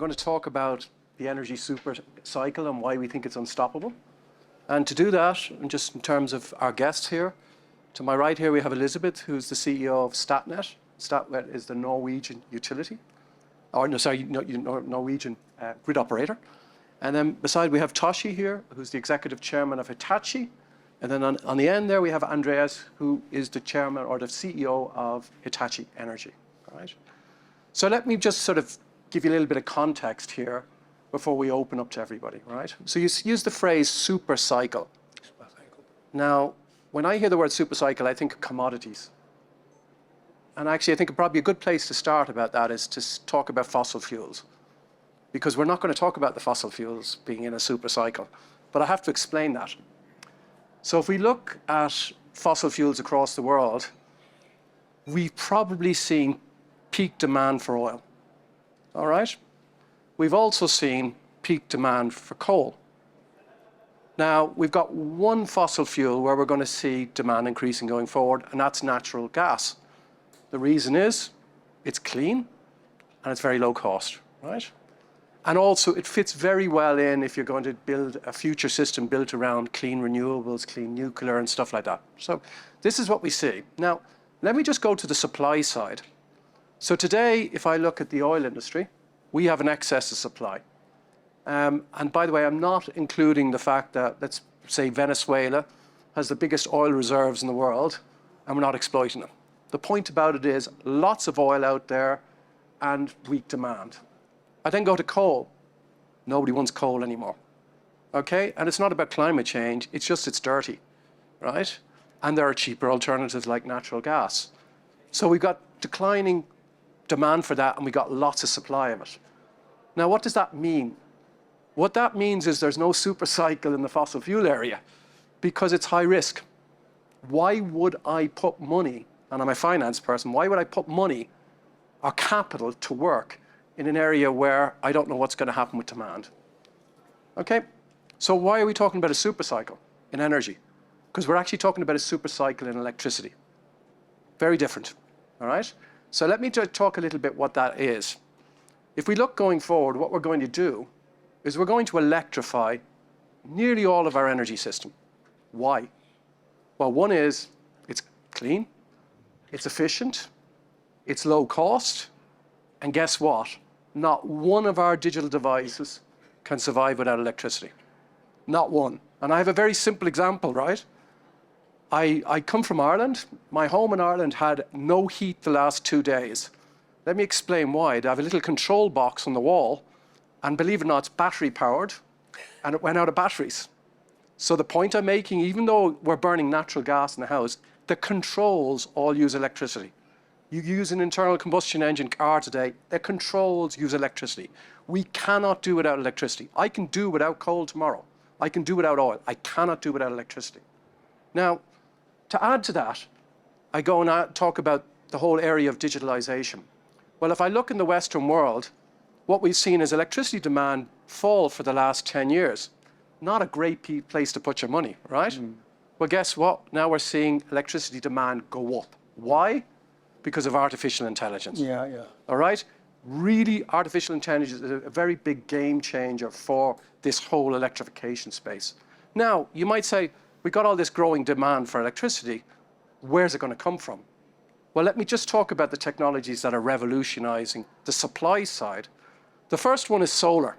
going to talk about the energy super cycle and why we think it's unstoppable. And to do that, and just in terms of our guests here, to my right here we have Elizabeth, who's the CEO of Statnett. Statnett is the Norwegian utility, or no, sorry, Norwegian grid operator. And then beside we have Toshi here, who's the executive chairman of Hitachi. And then on the end there we have Andreas, who is the chairman or the CEO of Hitachi Energy. All right. So let me just sort of give you a little bit of context here before we open up to everybody, right? So you use the phrase super cycle. Now, when I hear the word super cycle, I think of commodities. And actually, I think probably a good place to start about that is to talk about fossil fuels. Because we're not going to talk about the fossil fuels being in a super cycle. But I have to explain that. So if we look at fossil fuels across the world, we've probably seen peak demand for oil. All right? We've also seen peak demand for coal. Now, we've got one fossil fuel where we're going to see demand increasing going forward, and that's natural gas. The reason is it's clean and it's very low cost, right? And also it fits very well in if you're going to build a future system built around clean renewables, clean nuclear and stuff like that. So this is what we see. Now, let me just go to the supply side. So today, if I look at the oil industry, we have an excess of supply. And by the way, I'm not including the fact that, let's say, Venezuela has the biggest oil reserves in the world, and we're not exploiting them. The point about it is lots of oil out there and weak demand. I then go to coal. Nobody wants coal anymore. Okay? And it's not about climate change, it's just it's dirty, right? And there are cheaper alternatives like natural gas. So we've got declining demand for that and we've got lots of supply of it. Now, what does that mean? What that means is there's no super cycle in the fossil fuel area because it's high risk. Why would I put money, and I'm a finance person, why would I put money or capital to work in an area where I don't know what's going to happen with demand? Okay, so why are we talking about a super cycle in energy? Because we're actually talking about a super cycle in electricity. Very different, all right? So let me just talk a little bit what that is. If we look going forward, what we're going to do is we're going to electrify nearly all of our energy system. Why? Well, one is it's clean, it's efficient, it's low cost, and guess what? Not one of our digital devices can survive without electricity. Not one. And I have a very simple example, right? I come from Ireland. My home in Ireland had no heat the last 2 days. Let me explain why. They have a little control box on the wall, and believe it or not, it's battery powered, and it went out of batteries. So the point I'm making, even though we're burning natural gas in the house, the controls all use electricity. You use an internal combustion engine car today, the controls use electricity. We cannot do without electricity. I can do without coal tomorrow. I can do without oil. I cannot do without electricity. Now, to add to that, I go and talk about the whole area of digitalization. Well, if I look in the Western world, what we've seen is electricity demand fall for the last 10 years. Not a great place to put your money, right? Mm. Well, guess what? Now we're seeing electricity demand go up. Why? Because of artificial intelligence. Yeah. All right? Really, artificial intelligence is a very big game changer for this whole electrification space. Now, you might say, we got all this growing demand for electricity. Where's it going to come from? Well, let me just talk about the technologies that are revolutionizing the supply side. The first one is solar.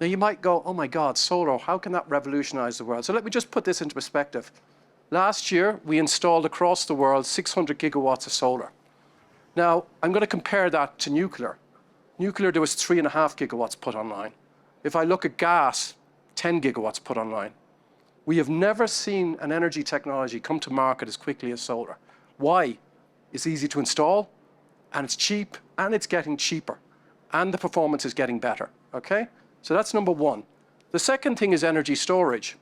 Now, you might go, oh my God, solar, how can that revolutionize the world? So let me just put this into perspective. Last year, we installed across the world 600 gigawatts of solar. Now, I'm going to compare that to nuclear. Nuclear, there was 3.5 gigawatts put online. If I look at gas, 10 gigawatts put online. We have never seen an energy technology come to market as quickly as solar. Why? It's easy to install, and it's cheap, and it's getting cheaper, and the performance is getting better, okay? So that's number one. The second thing is energy storage.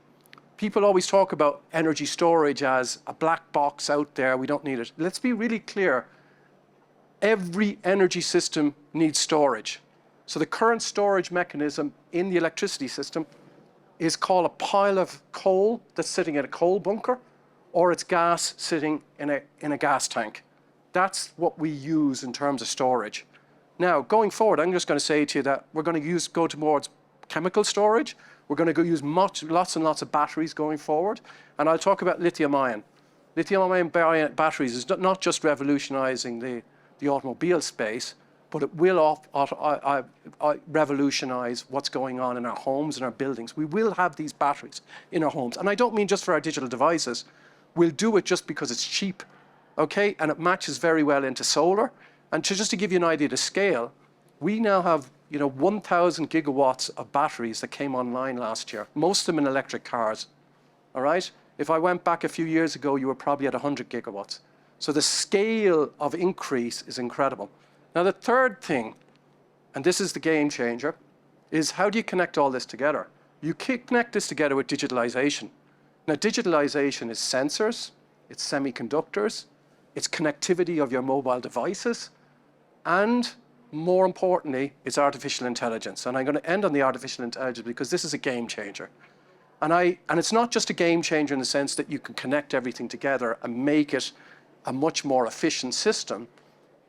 People always talk about energy storage as a black box out there, we don't need it. Let's be really clear. Every energy system needs storage. So the current storage mechanism in the electricity system is called a pile of coal that's sitting in a coal bunker, or it's gas sitting in a gas tank. That's what we use in terms of storage. Now, going forward, I'm just going to say to you that we're going to go towards chemical storage. We're going to use lots and lots of batteries going forward. And I'll talk about lithium-ion. Lithium-ion batteries is not just revolutionizing the automobile space, but it will revolutionize what's going on in our homes and our buildings. We will have these batteries in our homes. And I don't mean just for our digital devices. We'll do it just because it's cheap, okay? And it matches very well into solar. And just to give you an idea of the scale, we now have 1,000 gigawatts of batteries that came online last year, most of them in electric cars, all right? If I went back a few years ago, you were probably at 100 gigawatts. So the scale of increase is incredible. Now, the third thing, and this is the game changer, is how do you connect all this together? You connect this together with digitalization. Now, digitalization is sensors, it's semiconductors, it's connectivity of your mobile devices, and more importantly, it's artificial intelligence. And I'm going to end on the artificial intelligence because this is a game changer. And it's not just a game changer in the sense that you can connect everything together and make it a much more efficient system.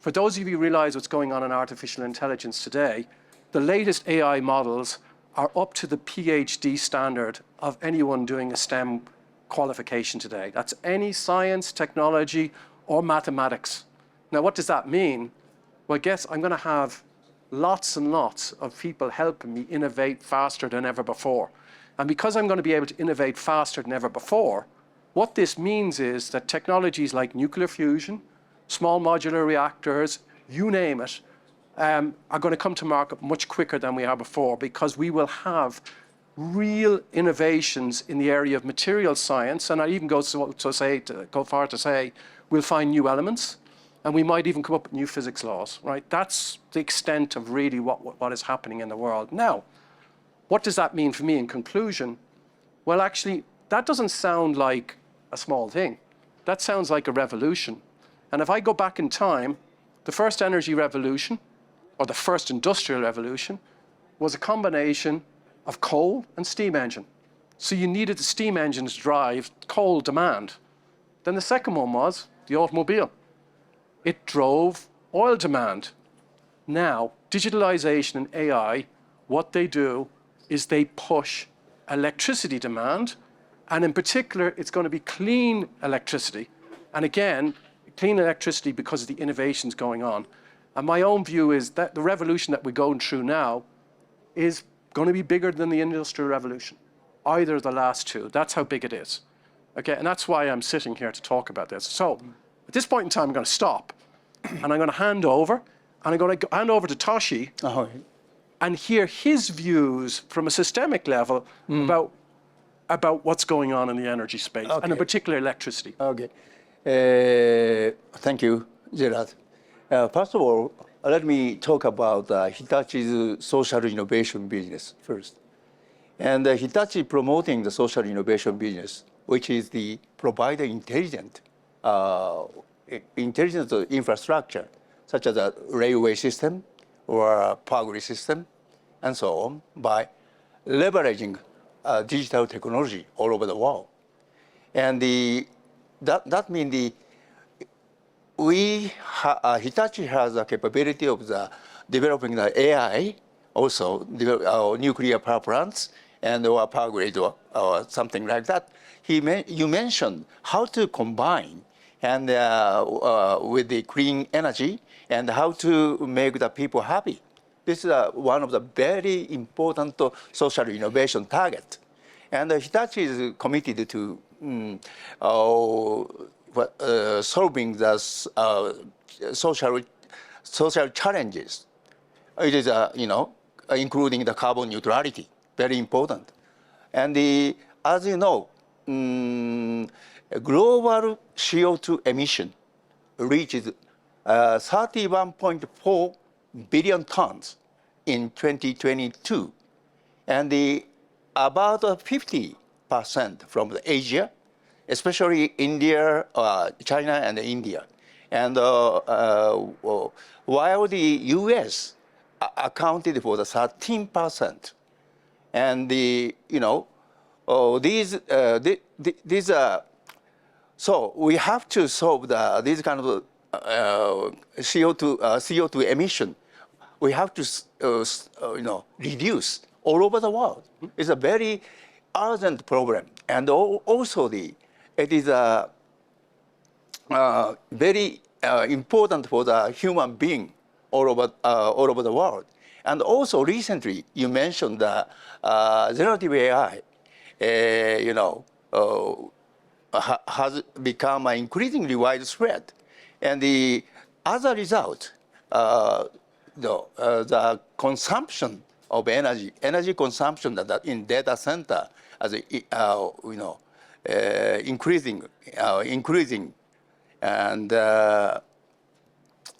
For those of you who realize what's going on in artificial intelligence today, the latest AI models are up to the PhD standard of anyone doing a STEM qualification today. That's any science, technology, or mathematics. Now, what does that mean? Well, I guess I'm going to have lots and lots of people helping me innovate faster than ever before. And because I'm going to be able to innovate faster than ever before, what this means is that technologies like nuclear fusion, small modular reactors, you name it, are going to come to market much quicker than we are before because we will have real innovations in the area of material science. And I even go far to say we'll find new elements. And we might even come up with new physics laws, right? That's the extent of really what is happening in the world. Now, what does that mean for me in conclusion? Well, actually, that doesn't sound like a small thing. That sounds like a revolution. And if I go back in time, the first energy revolution, or the first industrial revolution, was a combination of coal and steam engine. So you needed the steam engine to drive coal demand. Then the second one was the automobile. It drove oil demand. Now, digitalization and AI, what they do is they push electricity demand, and in particular, it's going to be clean electricity. And again, clean electricity because of the innovations going on. And my own view is that the revolution that we're going through now is going to be bigger than the Industrial Revolution, either of the last two. That's how big it is. Okay, and that's why I'm sitting here to talk about this. So at this point in time, I'm going to stop, and I'm going to hand over, and I'm going to hand over to Toshi and hear his views from a systemic level about what's going on in the energy space, and in particular electricity. Okay. Thank you, Gerard. First of all, let me talk about Hitachi's social innovation business first. And Hitachi promoting the social innovation business, which is the provider intelligent infrastructure, such as a railway system or a power grid system, and so on, by leveraging digital technology all over the world. And that means Hitachi has a capability of developing the AI, also nuclear power plants and or power grid or something like that. You mentioned how to combine and with the clean energy and how to make the people happy. This is one of the very important social innovation targets. And Hitachi is committed to solving the social challenges. It is, including the carbon neutrality, very important. And as you know, global CO2 emission reaches 31.4 billion tons in 2022, and about 50% from Asia, especially India, China, and India. And while the U.S. accounted for the 13%, and these so we have to solve these kind of CO2 emission we have to reduce all over the world. It's a very urgent problem, and also it is a very important for the human being all over the world. And also recently, you mentioned the generative AI, has become increasingly widespread. And as a result, the consumption of energy consumption in data center, as increasing, and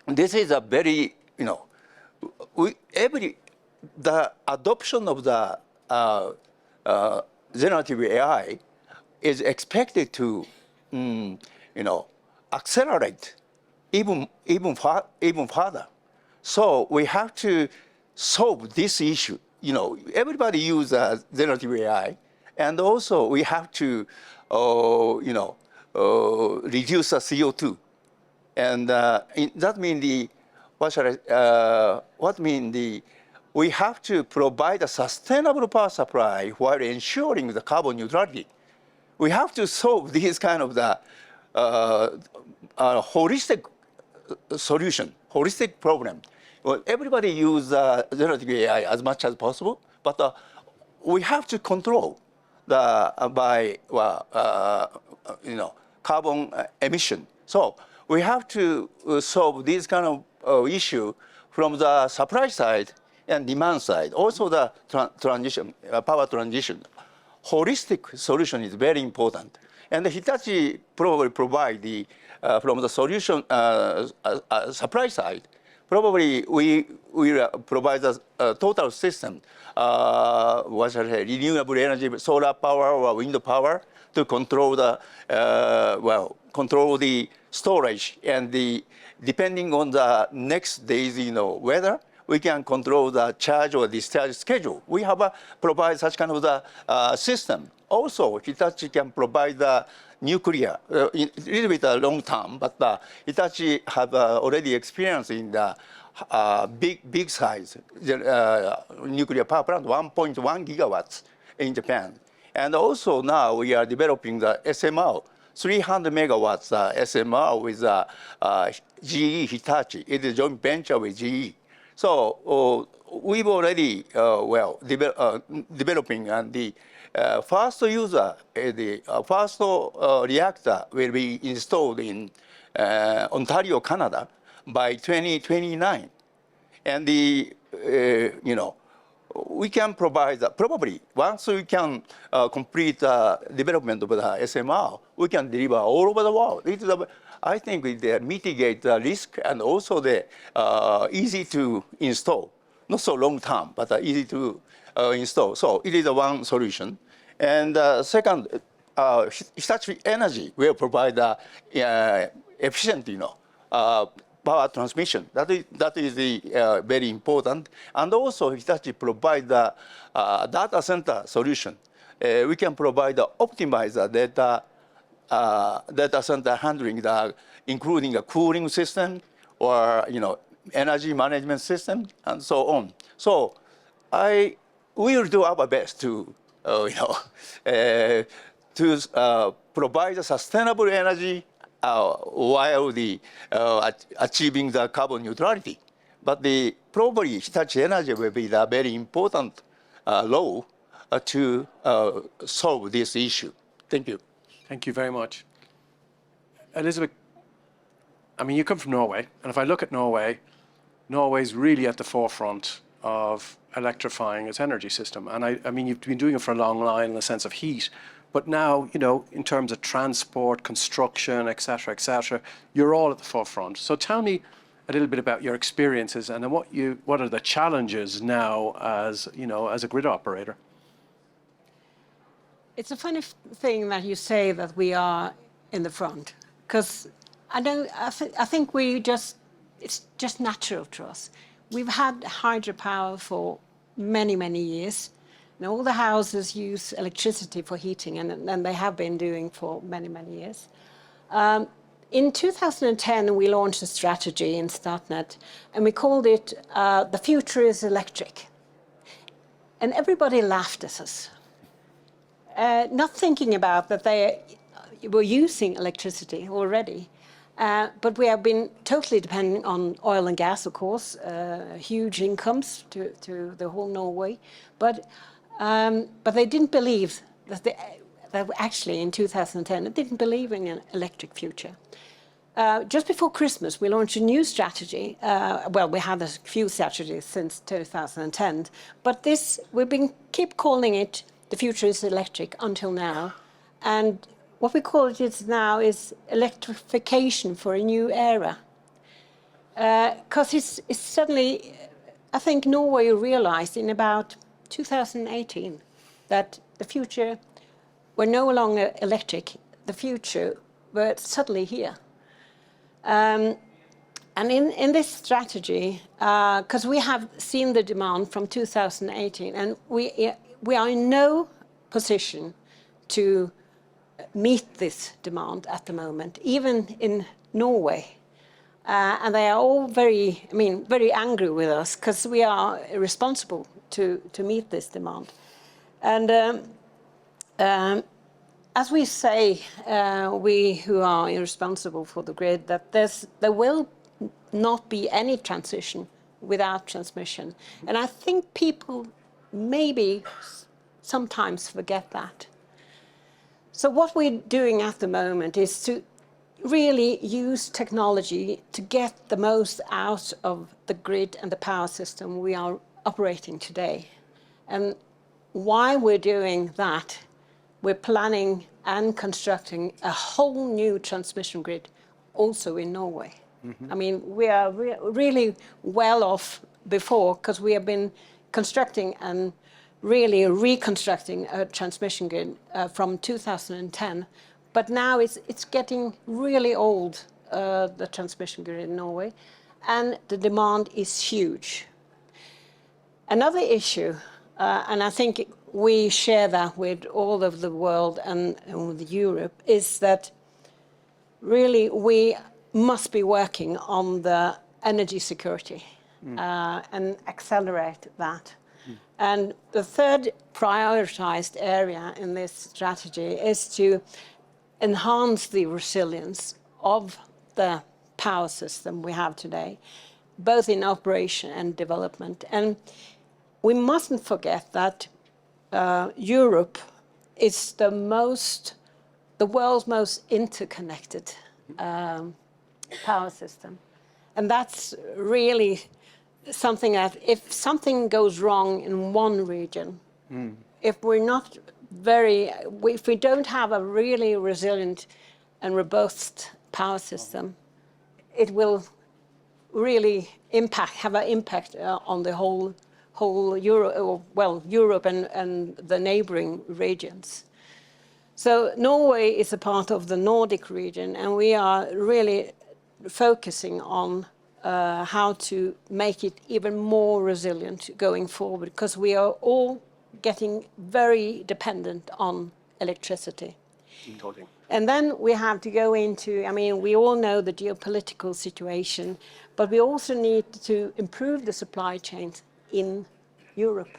this is a very, the adoption of the generative AI is expected to, accelerate even further. So we have to solve this issue. Everybody uses generative AI, and also we have to, reduce the CO2, and that means we have to provide a sustainable power supply while ensuring the carbon neutrality. We have to solve these kind of the holistic solution, holistic problem. Well, everybody use generative AI as much as possible, but we have to control carbon emission. So we have to solve this kind of issue from the supply side and demand side. Also the power transition. Holistic solution is very important. And the Hitachi probably provide from the solution supply side, probably we provide a total system, renewable energy, solar power or wind power to control the storage, and depending on the next day's weather, we can control the charge or discharge schedule. We have provide such kind of the system. Also, Hitachi can provide the nuclear, a little bit long term, but Hitachi have already experience in the big size nuclear power plant, 1.1 gigawatts in Japan. And also now we are developing the SMR, 300 megawatts SMR with GE Hitachi. It is a joint venture with GE. So we've already developing, and the first user, the first reactor will be installed in Ontario, Canada, by 2029. And we can provide probably once we can complete development of the SMR, we can deliver all over the world. I think it mitigate the risk, and also the easy to install. Not so long term, but easy to install. So it is one solution. And second, Hitachi Energy will provide efficient, power transmission. That is very important. And also Hitachi provide the data center solution. We can provide optimize data center handling, including a cooling system or energy management system and so on. So we will do our best to provide sustainable energy while achieving the carbon neutrality. But probably Hitachi Energy will be the very important role to solve this issue. Thank you. Thank you very much. Elizabeth, I mean, you come from Norway, and if I look at Norway, Norway's really at the forefront of electrifying its energy system. And I mean, you've been doing it for a long while in the sense of heat, but now, in terms of transport, construction, et cetera, you're all at the forefront. So tell me a little bit about your experiences, and then what are the challenges now as a grid operator? It's a funny thing that you say that we are in the front, because I think it's just natural to us. We've had hydropower for many, many years. And all the houses use electricity for heating, and they have been doing for many, many years. in 2010, we launched a strategy in Statnett, and we called it The Future is Electric. And everybody laughed at us, not thinking about that they were using electricity already. But we have been totally dependent on oil and gas, of course, huge incomes to the whole Norway. But they didn't believe that actually in 2010, they didn't believe in an electric future. Just before Christmas, we launched a new strategy. Well, we had a few strategies since 2010, but keep calling it The Future is Electric until now. And what we call it now is electrification for a new era. Because it's suddenly, I think Norway realized in about 2018 that the future were no longer electric, the future were suddenly here. And in this strategy, because we have seen the demand from 2018, and we are in no position to meet this demand at the moment, even in Norway. And they are all very angry with us because we are responsible to meet this demand. And as we say, we who are responsible for the grid, that there will not be any transition without transmission. And I think people maybe sometimes forget that. So what we're doing at the moment is to really use technology to get the most out of the grid and the power system we are operating today. And while we're doing that, we're planning and constructing a whole new transmission grid also in Norway. Mm-hmm. I mean, we are really well off before because we have been constructing and really reconstructing a transmission grid from 2010. But now it's getting really old, the transmission grid in Norway, and the demand is huge. Another issue, and I think we share that with all of the world and with Europe, is that really we must be working on the energy security and accelerate that. And the third prioritized area in this strategy is to enhance the resilience of the power system we have today, both in operation and development. And we mustn't forget that Europe is the world's most interconnected power system. And that's really something that if something goes wrong in one region, if we don't have a really resilient and robust power system, it will really have an impact on the whole Europe and the neighboring regions. So Norway is a part of the Nordic region, and we are really focusing on how to make it even more resilient going forward, because we are all getting very dependent on electricity. Totally. And then we have to go into, we all know the geopolitical situation, but we also need to improve the supply chains in Europe.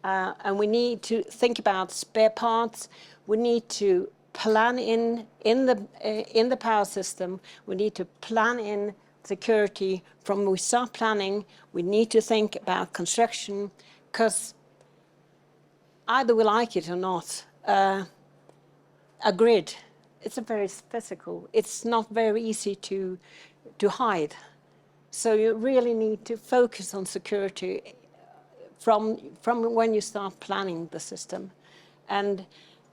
And we need to think about spare parts. We need to plan in the power system. We need to plan in security. From when we start planning, we need to think about construction, because either we like it or not, a grid, it's a very physical, it's not very easy to hide. So you really need to focus on security from when you start planning the system. And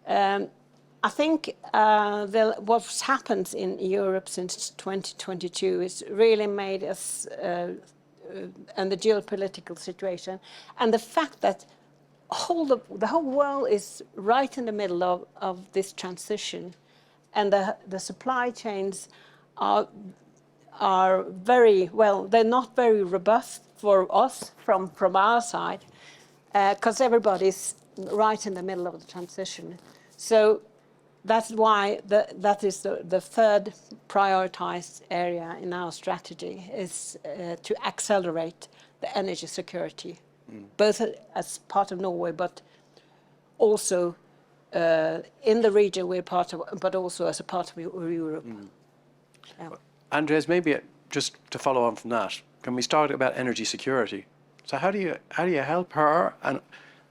I think what's happened in Europe since 2022 is really made us, and the geopolitical situation, and the fact that the whole world is right in the middle of this transition, and the supply chains are very, they're not very robust for us from our side, because everybody's right in the middle of the transition. So that's why that is the third prioritized area in our strategy is to accelerate the energy security, both as part of Norway, but also in the region we're part of, but also as a part of Europe. Yeah. Andreas, maybe just to follow on from that, can we start about energy security? So how do you help her and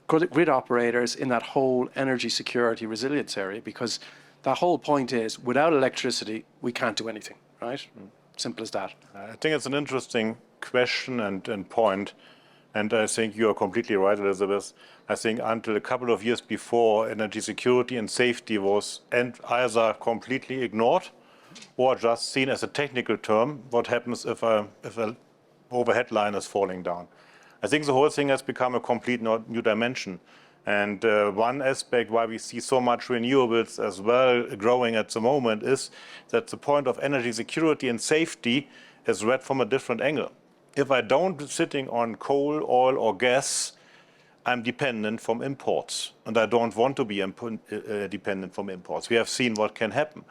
grid operators in that whole energy security resilience area? Because the whole point is, without electricity, we can't do anything, right? Simple as that. I think it's an interesting question and point. And I think you are completely right, Elizabeth. I think until a couple of years before, energy security and safety was either completely ignored or just seen as a technical term. What happens if a overhead line is falling down? I think the whole thing has become a complete new dimension. And one aspect why we see so much renewables as well growing at the moment is that the point of energy security and safety is read from a different angle. If I don't sitting on coal, oil or gas, I'm dependent from imports. And I don't want to be dependent from imports. We have seen what can happen.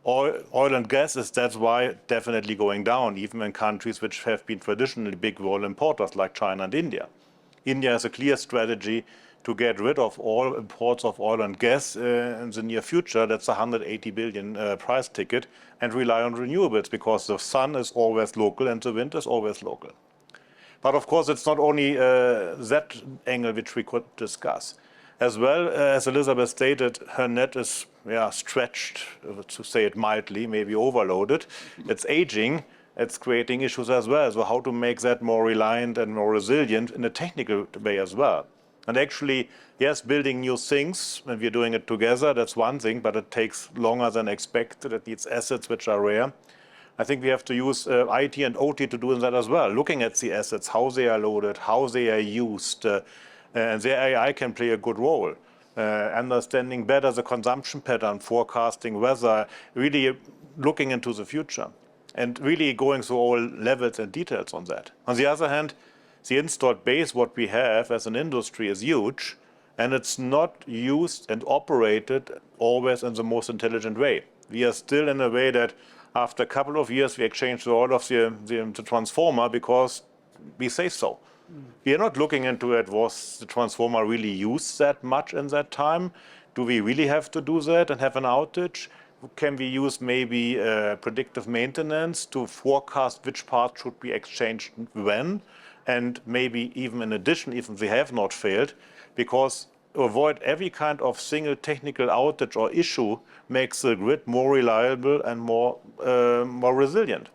Oil and gas that's why definitely going down, even in countries which have been traditionally big oil importers like China and India. India has a clear strategy to get rid of all imports of oil and gas in the near future. That's a 180 billion price ticket, and rely on renewables because the sun is always local and the wind is always local. But of course, it's not only that angle which we could discuss. As well, as Elizabeth stated, her net is stretched, to say it mildly, maybe overloaded. It's aging. It's creating issues as well. So how to make that more reliant and more resilient in a technical way as well. And actually, yes, building new things, when we're doing it together, that's one thing, but it takes longer than expected. It needs assets which are rare. I think we have to use IT and OT to do that as well. Looking at the assets, how they are loaded, how they are used, and the AI can play a good role. Understanding better the consumption pattern, forecasting weather, really looking into the future. And really going through all levels and details on that. On the other hand, the installed base, what we have as an industry is huge, and it's not used and operated always in the most intelligent way. We are still in a way that after a couple of years, we exchange all of the transformer because we say so. We are not looking into it, was the transformer really used that much in that time? Do we really have to do that and have an outage? Can we use maybe predictive maintenance to forecast which part should be exchanged when? And maybe even in addition, even they have not failed, because to avoid every kind of single technical outage or issue makes the grid more reliable and more resilient.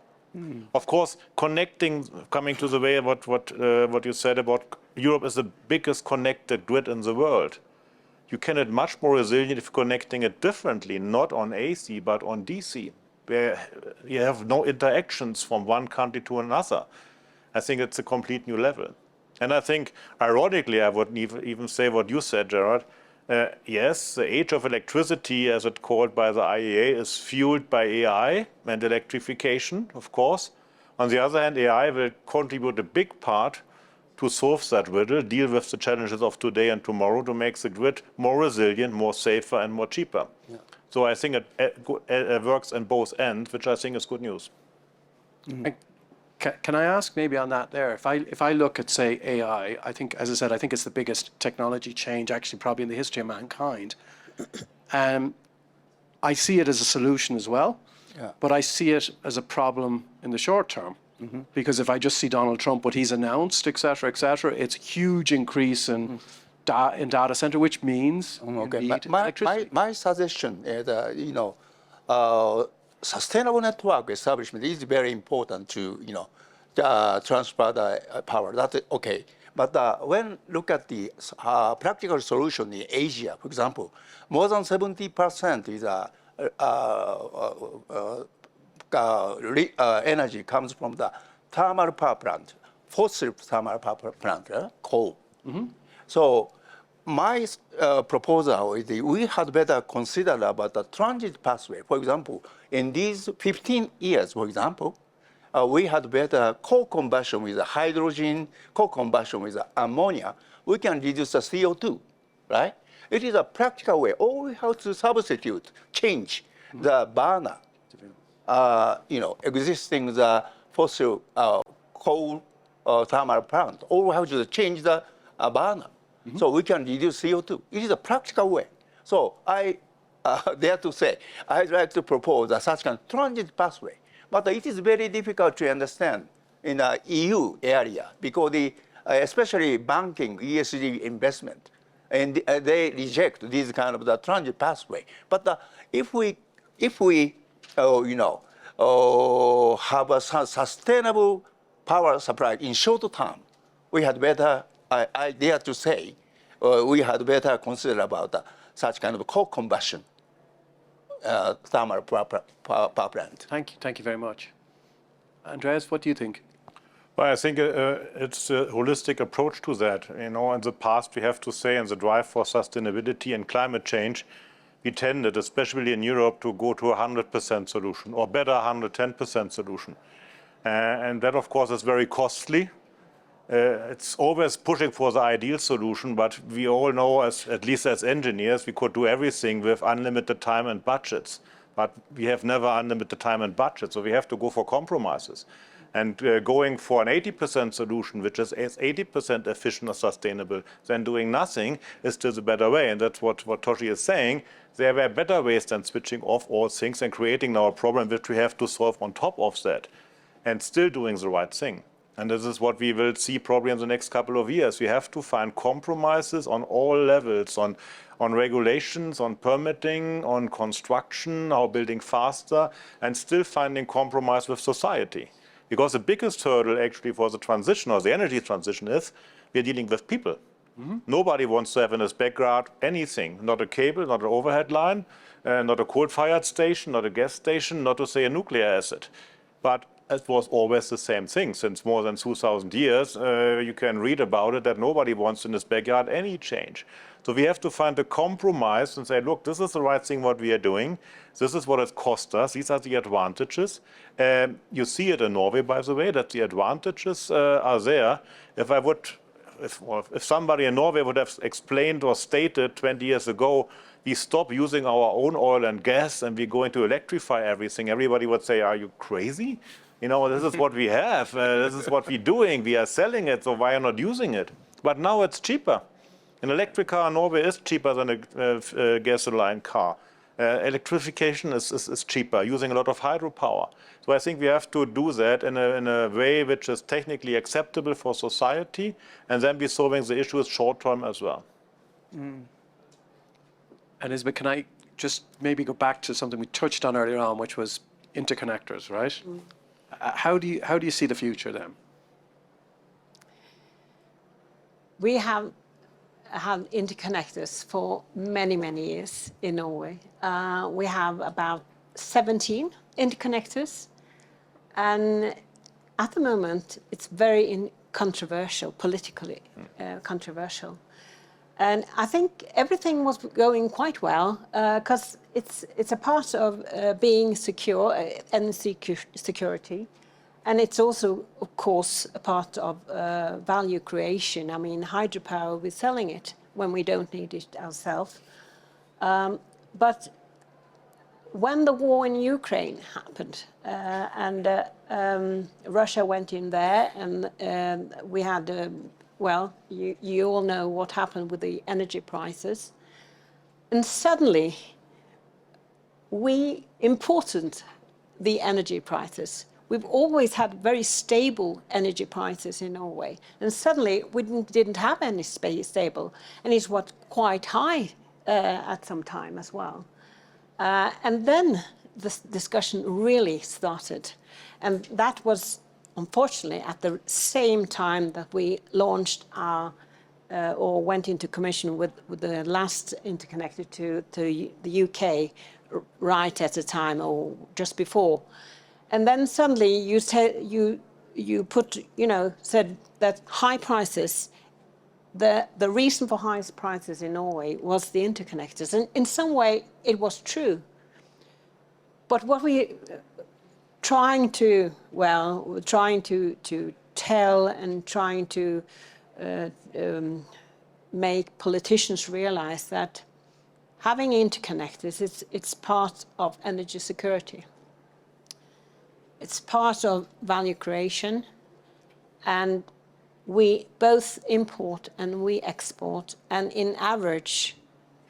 Of course, coming to the way what you said about Europe is the biggest connected grid in the world. You can get much more resilient if connecting it differently, not on AC, but on DC, where you have no interactions from one country to another. I think it's a complete new level. And I think, ironically, I would even say what you said, Gerard. Yes, the age of electricity, as it's called by the IEA, is fueled by AI and electrification, of course. On the other hand, AI will contribute a big part to solve that riddle, deal with the challenges of today and tomorrow to make the grid more resilient, more safer and more cheaper. Yeah. So I think it works on both ends, which I think is good news. Can I ask maybe on that there, if I look at, say, AI, I think, as I said, I think it's the biggest technology change actually probably in the history of mankind. I see it as a solution as well, but I see it as a problem in the short term. Because if I just see Donald Trump, what he's announced, et cetera, it's a huge increase in data center, which means electricity. My suggestion is, sustainable network establishment is very important to, transfer the power. That's okay. But when look at the practical solution in Asia, for example, more than 70% is energy comes from the thermal power plant, fossil thermal power plant, coal. So my proposal is we had better consider about the transit pathway. For example, in these 15 years, for example, we had better co-combustion with hydrogen, co-combustion with ammonia. We can reduce the CO2, right? It is a practical way. All we have to substitute, change the burner, existing the fossil coal thermal plant. All we have to change the burner, so we can reduce CO2. It is a practical way. So I dare to say, I'd like to propose a such kind of transit pathway. But it is very difficult to understand in the EU area because especially banking, ESG investment, and they reject this kind of the transit pathway. But if we have a sustainable power supply in short term, we had better, I dare to say, we had better consider about such kind of co-combustion thermal power plant. Thank you very much. Andreas, what do you think? Well, I think it's a holistic approach to that. In the past, we have to say, in the drive for sustainability and climate change, we tended, especially in Europe, to go to a 100% solution, or better 110% solution. And that, of course, is very costly. It's always pushing for the ideal solution, but we all know, at least as engineers, we could do everything with unlimited time and budgets. But we have never unlimited time and budget, so we have to go for compromises. And going for an 80% solution, which is 80% efficient or sustainable, than doing nothing, is still the better way. And that's what Toshi is saying. There were better ways than switching off all things and creating now a problem which we have to solve on top of that, and still doing the right thing. And this is what we will see probably in the next couple of years. We have to find compromises on all levels, on regulations, on permitting, on construction, how building faster, and still finding compromise with society. Because the biggest hurdle actually for the transition or the energy transition is we're dealing with people. Nobody wants to have in his backyard anything, not a cable, not an overhead line, not a coal-fired station, not a gas station, not to say a nuclear asset. But it was always the same thing since more than 2,000 years. You can read about it that nobody wants in his backyard any change. So we have to find a compromise and say, look, this is the right thing what we are doing. This is what it cost us. These are the advantages. You see it in Norway, by the way, that the advantages are there. If somebody in Norway would have explained or stated 20 years ago, we stop using our own oil and gas and we're going to electrify everything, everybody would say, are you crazy? This is what we have. This is what we're doing. We are selling it, so why are you not using it? But now it's cheaper. An electric car in Norway is cheaper than a gasoline car. Electrification is cheaper, using a lot of hydropower. So I think we have to do that in a way which is technically acceptable for society, and then be solving the issues short term as well. And Isabel, can I just maybe go back to something we touched on earlier on, which was interconnectors, right? How do you see the future then? We have had interconnectors for many, many years in Norway. We have about 17 interconnectors. And at the moment, it's very controversial, politically controversial. And I think everything was going quite well because it's a part of being secure, energy security. And it's also, of course, a part of value creation. I mean, hydropower, we're selling it when we don't need it ourselves. But when the war in Ukraine happened and Russia went in there and we had, well, you all know what happened with the energy prices. And suddenly, we imported the energy prices. We've always had very stable energy prices in Norway. And suddenly, we didn't have any stable. And it was quite high at some time as well. And then this discussion really started. And that was, unfortunately, at the same time that we launched our, or went into commission with the last interconnector to the UK, right at the time, or just before. And then suddenly you said, you put, said that high prices, the reason for high prices in Norway was the interconnectors. And in some way, it was true. But what we trying to tell and trying to make politicians realize that having interconnectors, it's part of energy security. It's part of value creation, and we both import and we export, and in average,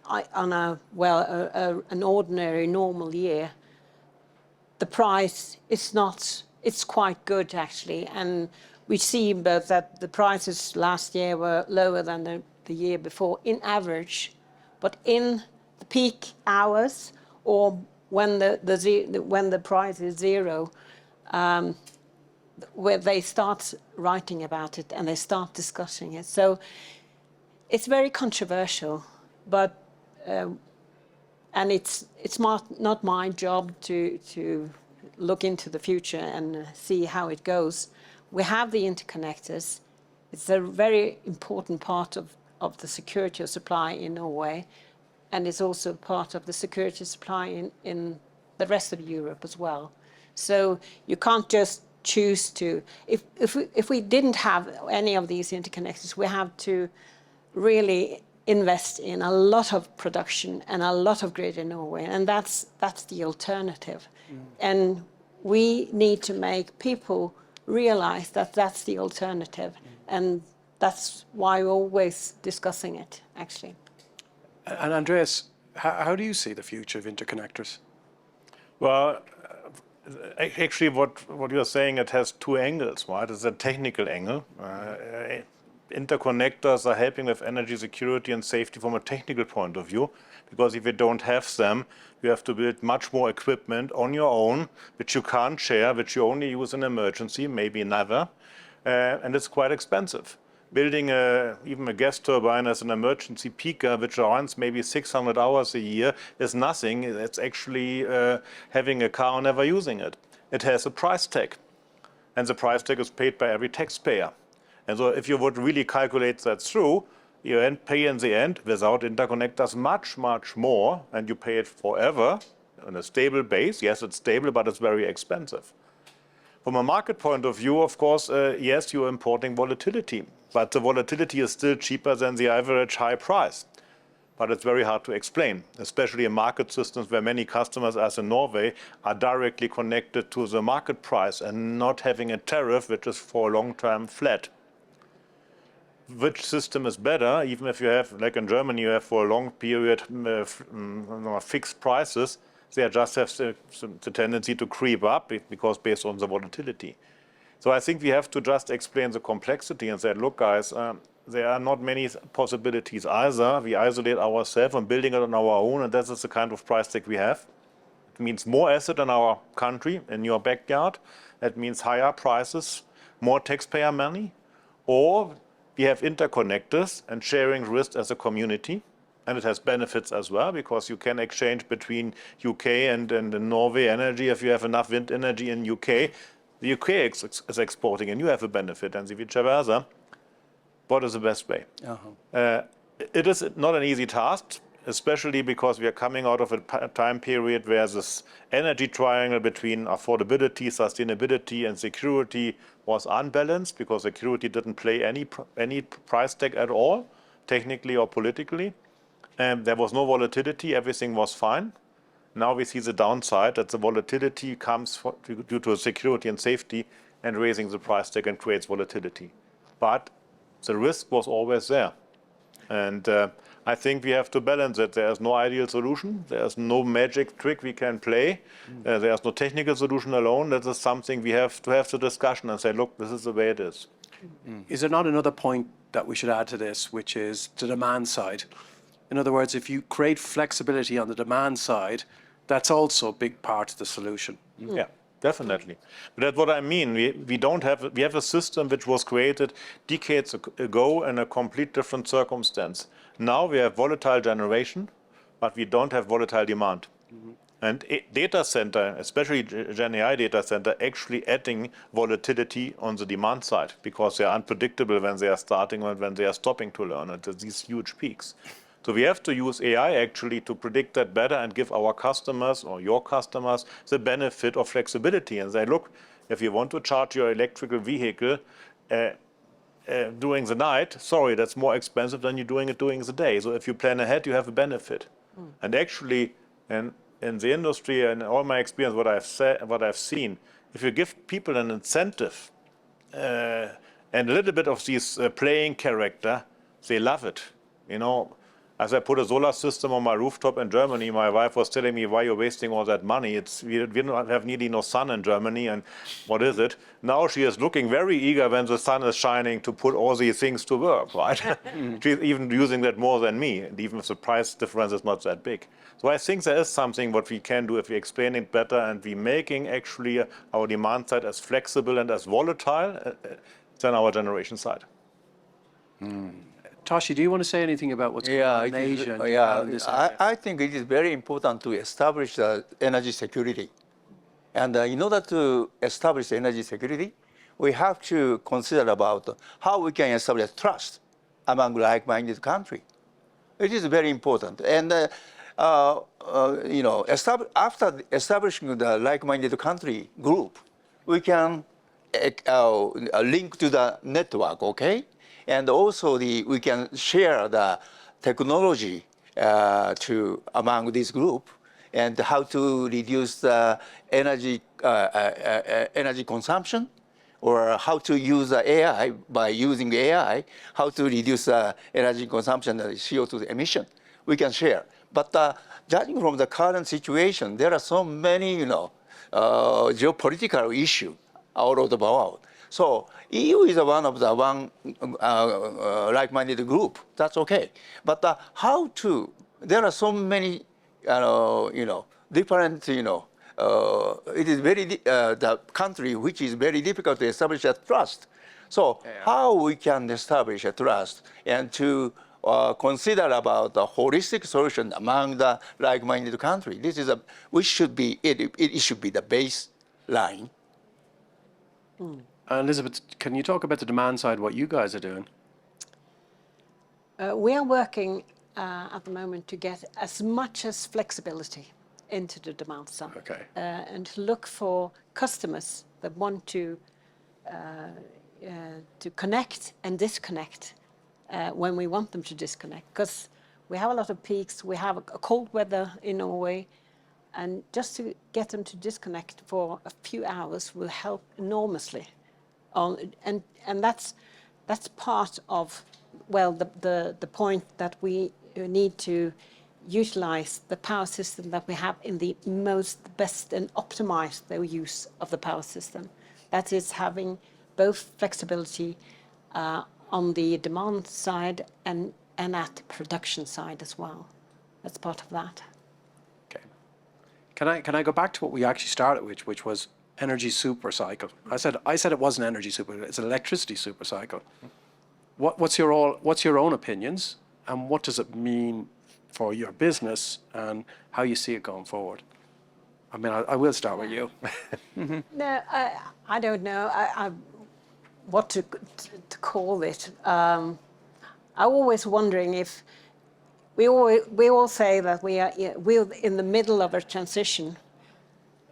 on an ordinary normal year, the price is not, it's quite good actually, and we see both that the prices last year were lower than the year before in average, but in the peak hours or when the price is zero, where they start writing about it and they start discussing it. So it's very controversial, but and it's not my job to look into the future and see how it goes. We have the interconnectors. It's a very important part of the security of supply in Norway, and it's also part of the security of supply in the rest of Europe as well. So you can't just choose to, if we didn't have any of these interconnectors, we have to really invest in a lot of production and a lot of grid in Norway, and that's the alternative. And we need to make people realize that that's the alternative, and that's why we're always discussing it, actually. And Andreas, how do you see the future of interconnectors? Well, actually, what you're saying, it has two angles, right? It's a technical angle. Interconnectors are helping with energy security and safety from a technical point of view, because if you don't have them, you have to build much more equipment on your own, which you can't share, which you only use in emergency, maybe never, and it's quite expensive. Building even a gas turbine as an emergency peaker, which runs maybe 600 hours a year, is nothing. It's actually having a car and never using it. It has a price tag, and the price tag is paid by every taxpayer. And so if you would really calculate that through, you pay in the end, without interconnectors, much, much more, and you pay it forever on a stable base. Yes, it's stable, but it's very expensive. From a market point of view, of course, yes, you're importing volatility, but the volatility is still cheaper than the average high price. But it's very hard to explain, especially in market systems where many customers, as in Norway, are directly connected to the market price and not having a tariff which is for a long time flat. Which system is better, even if you have, like in Germany, you have for a long period fixed prices, they just have the tendency to creep up because based on the volatility. So I think we have to just explain the complexity and say, look guys, there are not many possibilities either. We isolate ourselves and building it on our own, and that is the kind of price tag we have. It means more asset in our country, in your backyard. That means higher prices, more taxpayer money, or we have interconnectors and sharing risk as a community, and it has benefits as well, because you can exchange between UK and Norway energy. If you have enough wind energy in UK, the UK is exporting and you have a benefit, and vice versa. What is the best way? It is not an easy task, especially because we are coming out of a time period where this energy triangle between affordability, sustainability, and security was unbalanced, because security didn't play any price tag at all, technically or politically. There was no volatility, everything was fine. Now we see the downside, that the volatility comes due to security and safety and raising the price tag and creates volatility. But the risk was always there. And I think we have to balance it. There is no ideal solution. There is no magic trick we can play. There is no technical solution alone. That is something we have to have the discussion and say, look, this is the way it is. Is there not another point that we should add to this, which is the demand side? In other words, if you create flexibility on the demand side, that's also a big part of the solution. Yeah, definitely. But that's what I mean. We have a system which was created decades ago in a complete different circumstance. Now we have volatile generation, but we don't have volatile demand. And data center, especially Gen AI data center, actually adding volatility on the demand side, because they are unpredictable when they are starting or when they are stopping to learn at these huge peaks. So we have to use AI actually to predict that better and give our customers or your customers the benefit of flexibility and say, look, if you want to charge your electrical vehicle during the night, sorry, that's more expensive than you doing it during the day. So if you plan ahead, you have a benefit. And actually, in the industry and all my experience, what I've seen, if you give people an incentive and a little bit of this playing character, they love it. You know, as I put a solar system on my rooftop in Germany, my wife was telling me, why you're wasting all that money? We don't have nearly no sun in Germany, and what is it? Now she is looking very eager when the sun is shining to put all these things to work, right? She's even using that more than me, and even if the price difference is not that big. So I think there is something what we can do if we explain it better and we making actually our demand side as flexible and as volatile than our generation side. Toshi, do you want to say anything about what's going on in Asia? And Japan in this area? I think it is very important to establish energy security. And in order to establish energy security, we have to consider about how we can establish trust among like-minded countries. It is very important. And you know, after establishing the like-minded country group, we can link to the network, okay? And also we can share the technology among this group and how to reduce the energy consumption, or how to use AI by using AI, how to reduce energy consumption and CO2 emission. We can share. But judging from the current situation, there are so many, you know, geopolitical issues all over the world. So EU is one of the like-minded group. That's okay. But how to? There are so many, you know, different, you know. It is very the country which is very difficult to establish a trust. So how we can establish a trust and to consider about the holistic solution among the like-minded country. This is it should be the baseline. Elizabeth, can you talk about the demand side, what you guys are doing? We are working at the moment to get as much as flexibility into the demand side. Okay. And to look for customers that want to connect and disconnect when we want them to disconnect. Because we have a lot of peaks, we have a cold weather in Norway, and just to get them to disconnect for a few hours will help enormously. And that's part of, well, the point that we need to utilize the power system that we have in the best and optimize the use of the power system. That is having both flexibility on the demand side and at the production side as well. That's part of that. Okay. Can I go back to what we actually started with, which was energy supercycle? I said it wasn't energy super. It's an electricity supercycle. What's your own opinions, and what does it mean for your business and how you see it going forward? I mean, I will start with you. No, I don't know what to call it. I'm always wondering if we all say that we're in the middle of a transition.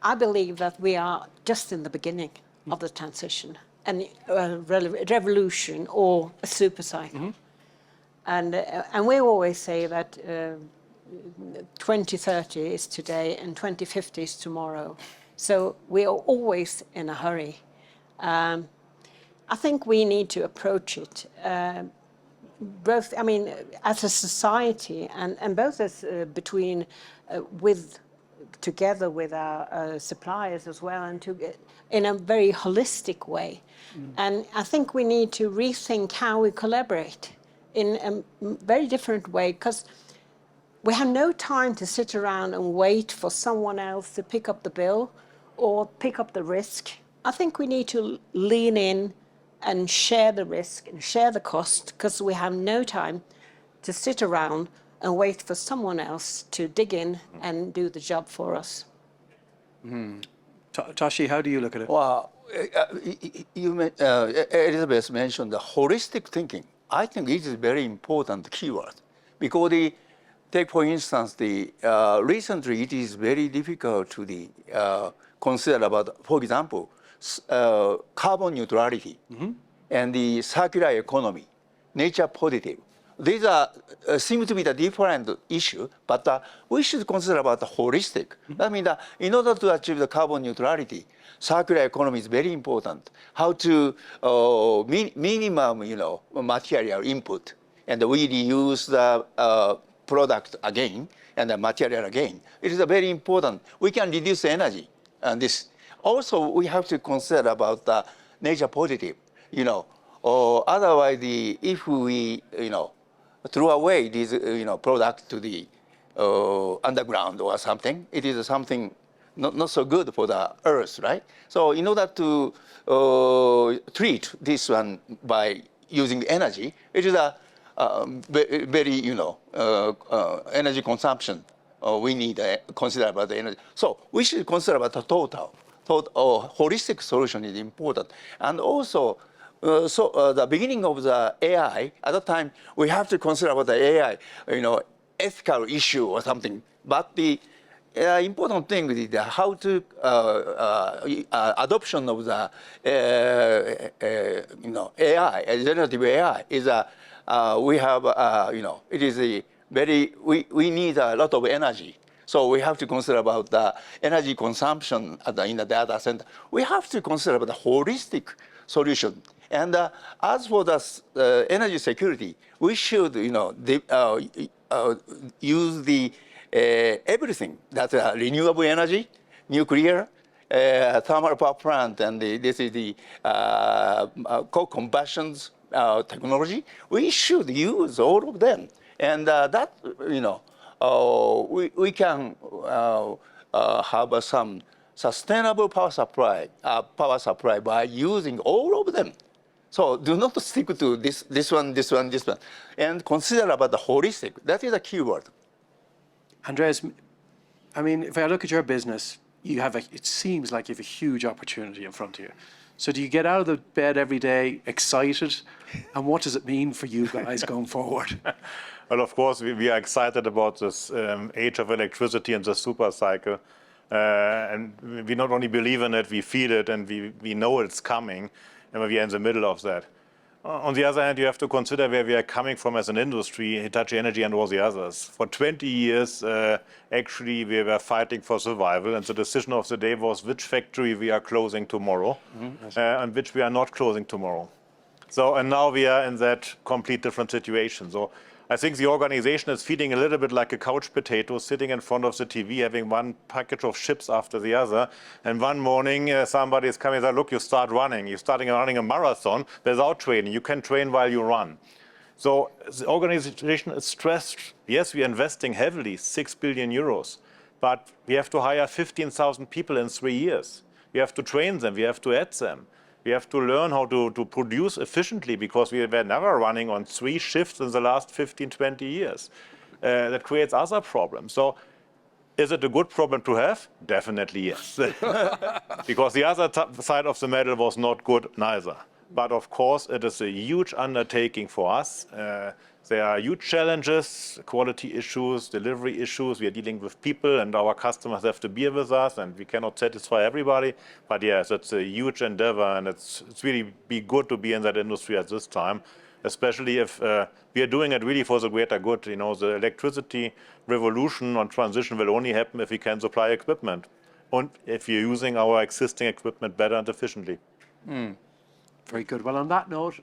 I believe that we are just in the beginning of the transition and a revolution or a super cycle. And we always say that 2030 is today and 2050 is tomorrow. So we are always in a hurry. I think we need to approach it both, I mean, as a society and both as between together with our suppliers as well, and in a very holistic way. And I think we need to rethink how we collaborate in a very different way, because we have no time to sit around and wait for someone else to pick up the bill or pick up the risk. I think we need to lean in and share the risk and share the cost, because we have no time to sit around and wait for someone else to dig in and do the job for us. Toshi, how do you look at it? Well, Elizabeth mentioned the holistic thinking. I think it is a very important keyword, because take for instance, recently it is very difficult to consider about, for example, carbon neutrality. and the circular economy, nature positive. These are seem to be the different issue, but we should consider about the holistic. I mean, in order to achieve the carbon neutrality, circular economy is very important. How to minimum, material input, and we reuse the product again and the material again. It is very important. We can reduce energy, and this also we have to consider about the nature positive. Or otherwise, if we throw away these products to the underground or something, it is something not so good for the earth, right? So in order to treat this one by using energy, it is a very energy consumption. We need to consider about the energy. So we should consider about the total holistic solution is important, and also. The beginning of the AI, at that time, we have to consider about the AI, ethical issue or something. But the important thing is how to adoption of the AI, generative AI is we have it is a very we need a lot of energy. So we have to consider about the energy consumption in the data center. We have to consider about the holistic solution. And as for the energy security, we should, use the everything that's renewable energy, nuclear, thermal power plant, and this is the co-combustion technology. We should use all of them, and that we can have some sustainable power supply by using all of them. So do not stick to this one, and consider about the holistic. That is a key word. Andreas, I mean, if I look at your business, it seems like you have a huge opportunity in front of you. So do you get out of the bed every day excited? And what does it mean for you guys going forward? Well, of course, we are excited about this age of electricity and the supercycle. And we not only believe in it, we feel it, and we know it's coming. And we are in the middle of that. On the other hand, you have to consider where we are coming from as an industry, Hitachi Energy and all the others. For 20 years, actually, we were fighting for survival, and the decision of the day was which factory we are closing tomorrow, and which we are not closing tomorrow. So, and now we are in that complete different situation. So I think the organization is feeling a little bit like a couch potato, sitting in front of the TV, having one package of chips after the other. And one morning, somebody is coming and says, look, you start running. You're starting running a marathon without training. You can train while you run. So the organization is stressed. Yes, we are investing heavily, 6 billion euros. But we have to hire 15,000 people in 3 years. We have to train them. We have to add them. We have to learn how to produce efficiently, because we were never running on 3 shifts in the last 15, 20 years. That creates other problems. So is it a good problem to have? Definitely yes. Because the other side of the medal was not good neither. But of course, it is a huge undertaking for us. There are huge challenges, quality issues, delivery issues. We are dealing with people, and our customers have to be with us, and we cannot satisfy everybody. But yes, it's a huge endeavor, and it's really be good to be in that industry at this time, especially if we are doing it really for the greater good. The electricity revolution and transition will only happen if we can supply equipment, and if you're using our existing equipment better and efficiently. Very good. Well, on that note,